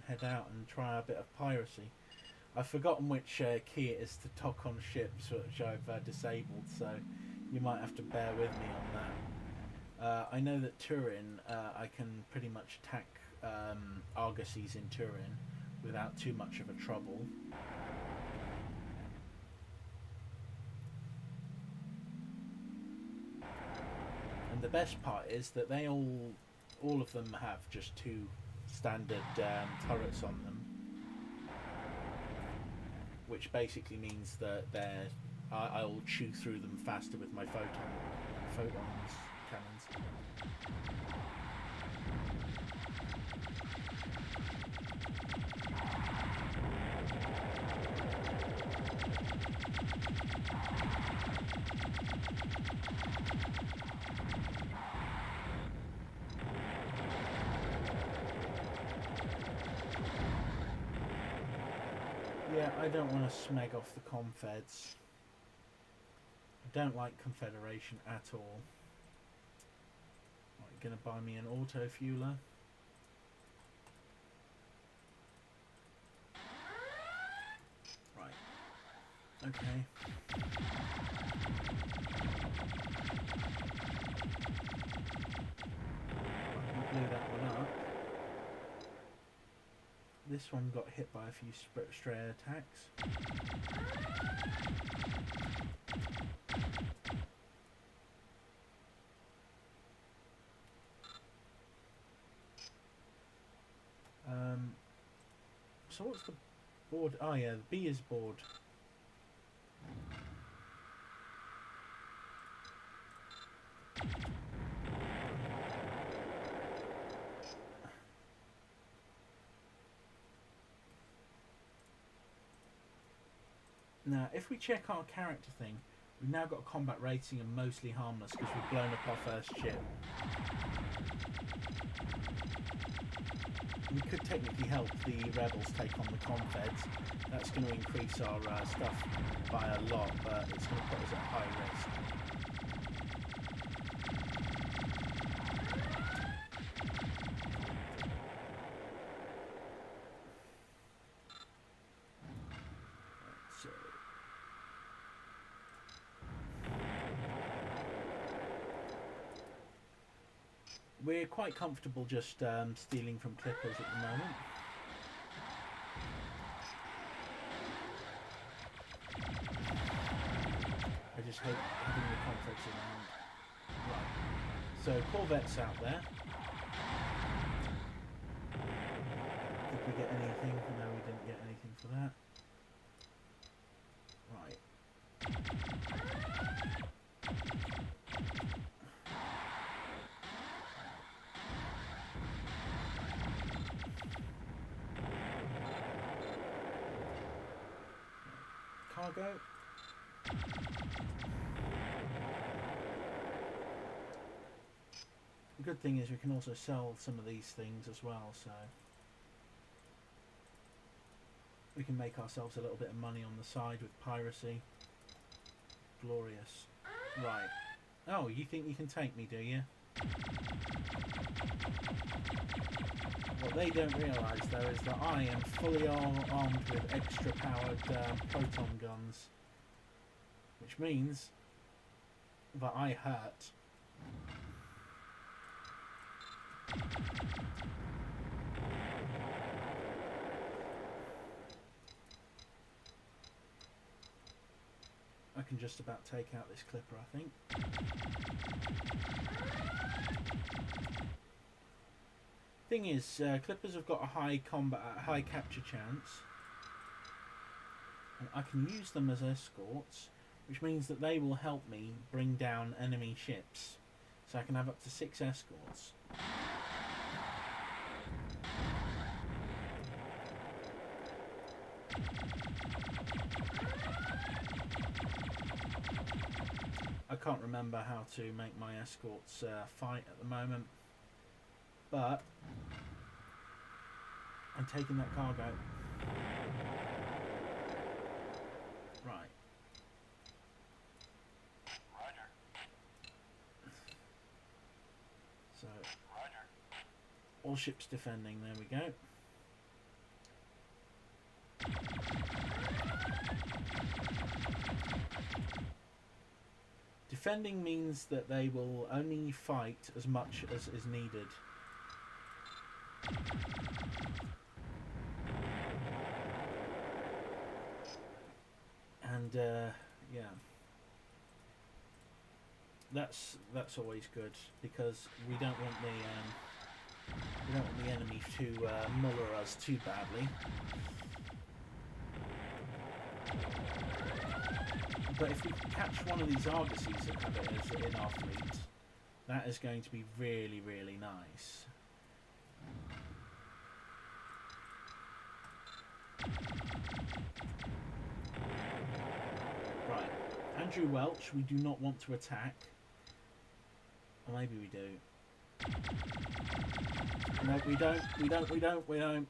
head out and try a bit of piracy. I've forgotten which key it is to dock on ships, which I've disabled, so you might have to bear with me on that. I know that Turin, I can pretty much attack argosies in Turin without too much of a trouble. And the best part is that they all of them have just 2 standard turrets on them, which basically means that I'll chew through them faster with my photons cannons. Yeah, I don't want to smeg off the Confeds. I don't like Confederation at all. Right, gonna buy me an auto fueler. Right. Okay. We blew that one up. This one got hit by a few stray attacks. So what's the board? Oh yeah, the B is board. Now, if we check our character thing, we've now got a combat rating of mostly harmless because we've blown up our first ship. We could technically help the rebels take on the Confeds. That's going to increase our stuff by a lot, but it's going to put us at high risk. So we're quite comfortable just stealing from clippers at the moment. I just hate having the conflicts around. Right. So corvettes out there. Did we get anything? No, we didn't get anything for that. Right. Cargo. The good thing is we can also sell some of these things as well, so we can make ourselves a little bit of money on the side with piracy. Glorious. Right. Oh, you think you can take me, do you? What they don't realise, though, is that I am fully armed with extra powered proton guns, which means that I hurt. I can just about take out this clipper, I think. Thing is, clippers have got a high capture chance, and I can use them as escorts, which means that they will help me bring down enemy ships. So I can have up to 6 escorts. I can't remember how to make my escorts fight at the moment, but I'm taking that cargo. Right. Roger. So, Roger. all ships defending, there we go. Defending means that they will only fight as much as is needed. And yeah, that's always good, because we don't want the enemy to muller us too badly. But if we catch one of these argosies and have it as in our fleet, that is going to be really, really nice. Right, Andrew Welch, we do not want to attack. Or maybe we do. No, we don't.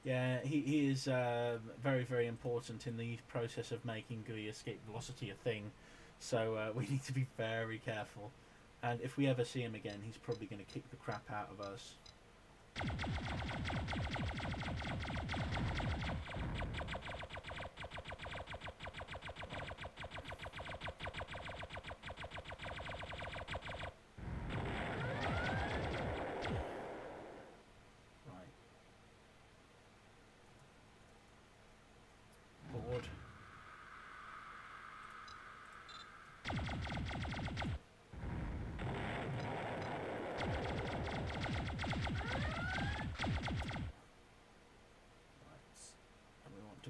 Yeah, he is very, very important in the process of making the escape velocity a thing. So we need to be very careful. And if we ever see him again, he's probably going to kick the crap out of us.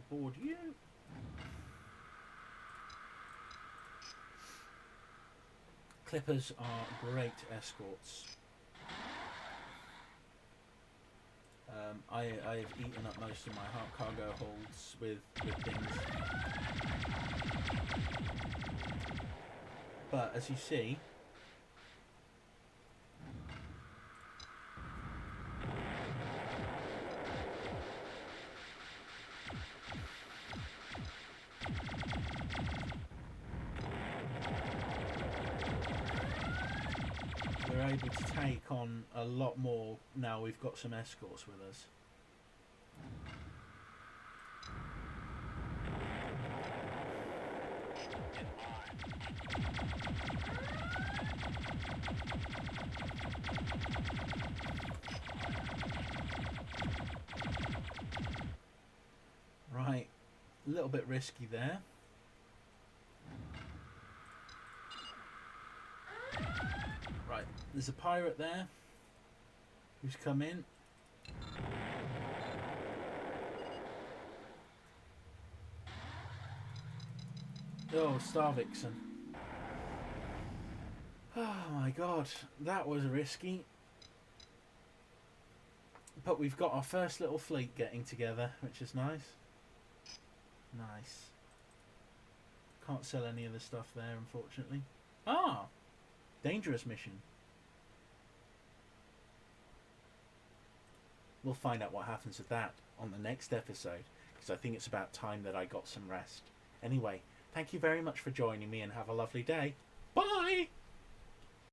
Board you. Clippers are great escorts. I have eaten up most of my cargo holds with things, but as you see, we're able to take on a lot more now we've got some escorts with us. Right, a little bit risky there. Right, there's a pirate there who's come in. Oh, Star Vixen. Oh my god, that was risky. But we've got our first little fleet getting together, which is nice. Nice. Can't sell any of the stuff there, unfortunately. Ah! Dangerous mission. We'll find out what happens with that on the next episode, because I think it's about time that I got some rest. Anyway, thank you very much for joining me and have a lovely day. Bye!